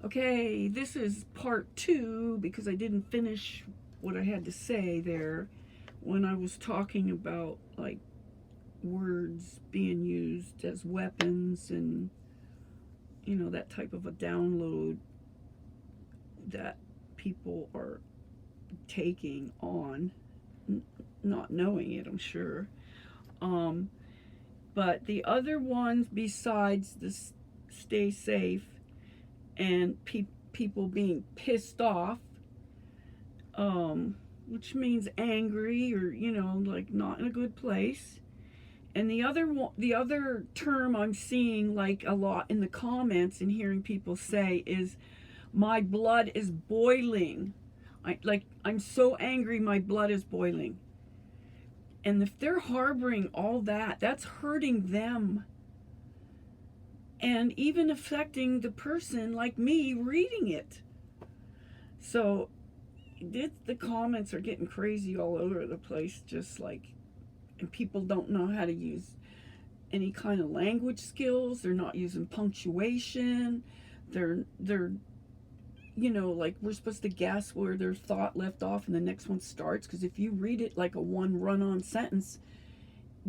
Okay, this is part two because I didn't finish what I had to say there when I was talking about like words being used as weapons and that type of a download that people are taking on, not knowing it, I'm sure. Um, but the other ones besides this stay safe and people being pissed off, which means angry or like not in a good place. And the other term I'm seeing like a lot in the comments and hearing people say is, "My blood is boiling." I'm so angry, my blood is boiling. And if they're harboring all that, that's hurting them and even affecting the person like me reading it. So the comments are getting crazy all over the place, just like, and people don't know how to use any kind of language skills. They're not using punctuation. They're like we're supposed to guess where their thought left off and the next one starts, because if you read it like a one run-on sentence,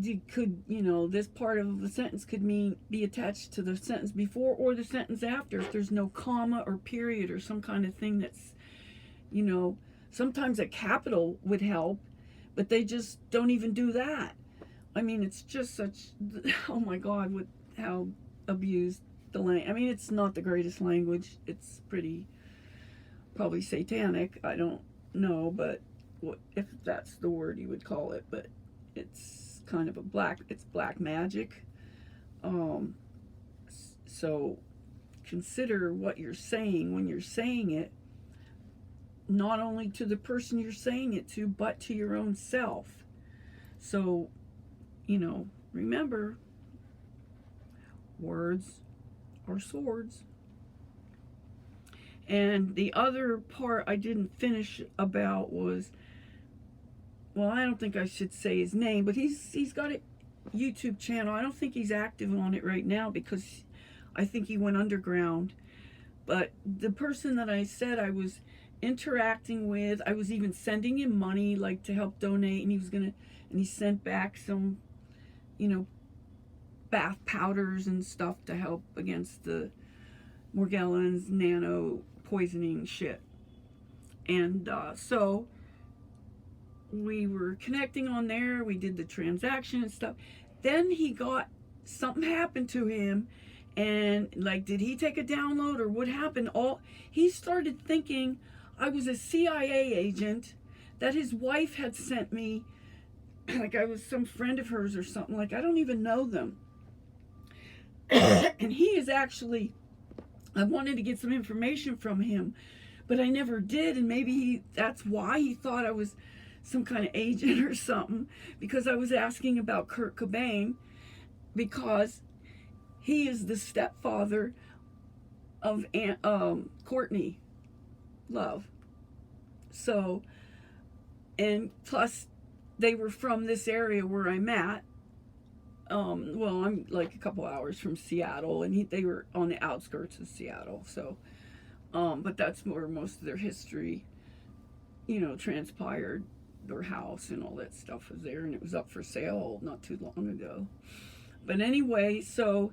you could, this part of the sentence could be attached to the sentence before or the sentence after if there's no comma or period or some kind of thing that's, you know, sometimes a capital would help, but they just don't even do that. I mean, it's just such, oh my God, with how abused the language. I mean, it's not the greatest language. It's pretty, probably satanic. I don't know, but what if that's the word you would call it, but it's kind of it's black magic. Um, so consider what you're saying when you're saying it, not only to the person you're saying it to, but to your own self. So, remember, words are swords. And the other part I didn't finish about was, well, I don't think I should say his name, but he's got a YouTube channel. I don't think he's active on it right now because I think he went underground. But the person that I said I was interacting with, I was even sending him money like to help donate, and he sent back some, bath powders and stuff to help against the Morgellons nano poisoning shit. And so we were connecting on there. We did the transaction and stuff. Then something happened to him, and like, did he take a download or what happened? He started thinking I was a CIA agent, that his wife had sent me, like I was some friend of hers or something. Like, I don't even know them. And he is actually, I wanted to get some information from him, but I never did. And maybe that's why he thought I was some kind of agent or something, because I was asking about Kurt Cobain, because he is the stepfather of Courtney Love. So, and plus, they were from this area where I'm at. Well, I'm like a couple hours from Seattle, and they were on the outskirts of Seattle. So, but that's where most of their history, transpired. Their house and all that stuff was there, and it was up for sale not too long ago. But anyway, so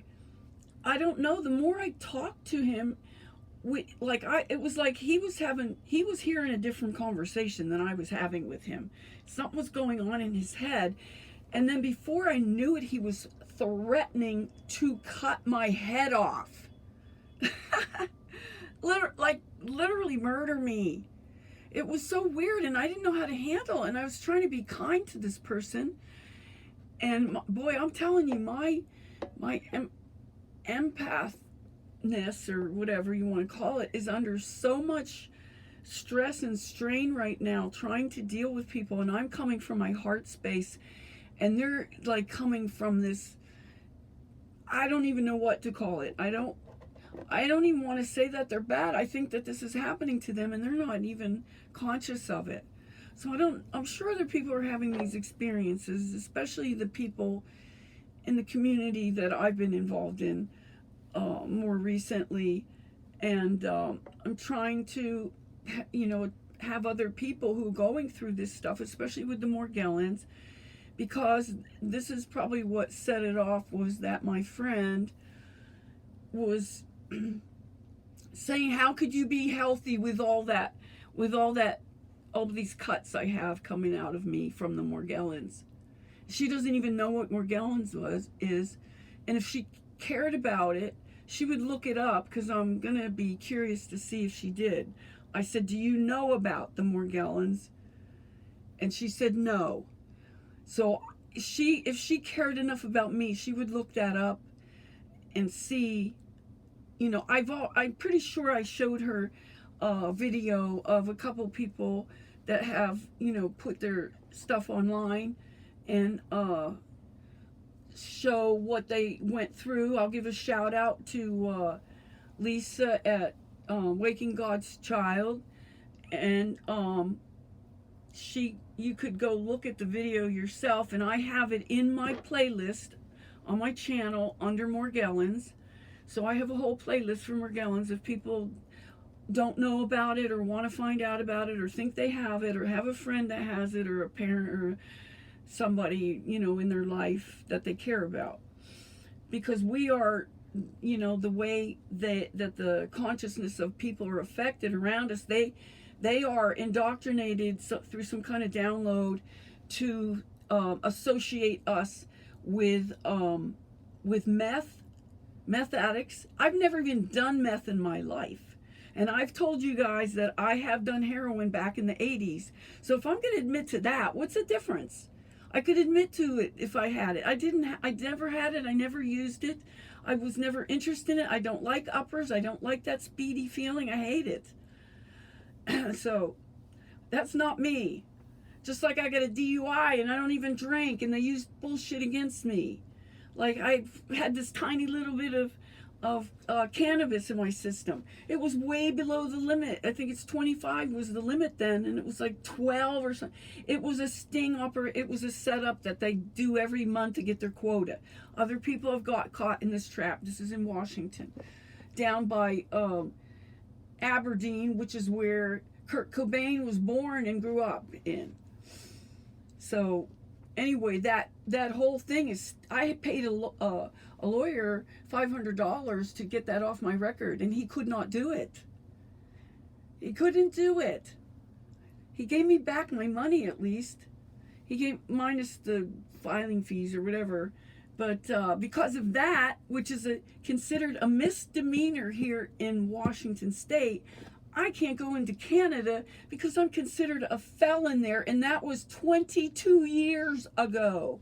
I don't know. The more I talked to him, it was like he was hearing a different conversation than I was having with him. Something was going on in his head, and then before I knew it, he was threatening to cut my head off. Literally murder me. It was so weird, and I didn't know how to handle it, and I was trying to be kind to this person. And boy, I'm telling you, my empathness, or whatever you want to call it, is under so much stress and strain right now, trying to deal with people. And I'm coming from my heart space, and they're like coming from this, I don't even know what to call it. I don't even want to say that they're bad. I think that this is happening to them and they're not even conscious of it. So I'm sure other people are having these experiences, especially the people in the community that I've been involved in more recently. And I'm trying to, you know, have other people who are going through this stuff, especially with the Morgellons, because this is probably what set it off, was that my friend was saying, how could you be healthy with all that, all these cuts I have coming out of me from the Morgellons? She doesn't even know what Morgellons is, and if she cared about it, she would look it up, because I'm gonna be curious to see if she did. I said, do you know about the Morgellons? And she said no. So if she cared enough about me, she would look that up and see. You know, I'm pretty sure I showed her a video of a couple people that have, you know, put their stuff online and show what they went through. I'll give a shout out to Lisa at Waking God's Child, and you could go look at the video yourself, and I have it in my playlist on my channel under Morgellons. So I have a whole playlist for Morgellons. If people don't know about it, or want to find out about it, or think they have it, or have a friend that has it, or a parent, or somebody, you know, in their life that they care about. Because we are, you know, the way that the consciousness of people are affected around us, they are indoctrinated through some kind of download to associate us with meth addicts. I've never even done meth in my life. And I've told you guys that I have done heroin back in the 80s. So if I'm going to admit to that, what's the difference? I could admit to it if I had it. I never had it. I never used it. I was never interested in it. I don't like uppers. I don't like that speedy feeling. I hate it. So that's not me. Just like I got a DUI and I don't even drink, and they use bullshit against me. Like, I've had this tiny little bit of cannabis in my system. It was way below the limit. I think it's 25 was the limit then, and it was like 12 or something. It was a sting it was a setup that they do every month to get their quota. Other people have got caught in this trap. This is in Washington, down by Aberdeen, which is where Kurt Cobain was born and grew up in. So anyway, that whole thing is, I paid a lawyer $500 to get that off my record, and he could not do it. He couldn't do it. He gave me back my money, at least. He gave, minus the filing fees or whatever. But because of that, which is considered a misdemeanor here in Washington State, I can't go into Canada because I'm considered a felon there, and that was 22 years ago.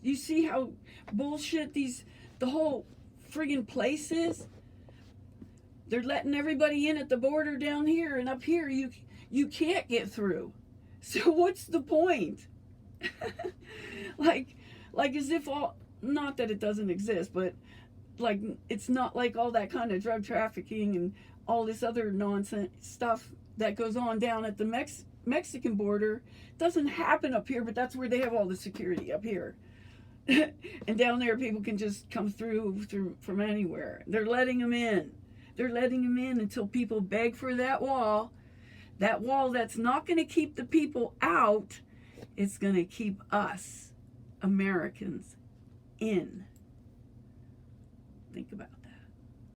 You see how bullshit the whole friggin' place is? They're letting everybody in at the border down here, and up here you can't get through. So what's the point? like as if not that it doesn't exist, but like, it's not like all that kind of drug trafficking and all this other nonsense stuff that goes on down at the Mexican border doesn't happen up here, but that's where they have all the security up here. And down there, people can just come through from anywhere. They're letting them in. They're letting them in until people beg for that wall. That wall that's not going to keep the people out. It's going to keep us, Americans, in. Think about it.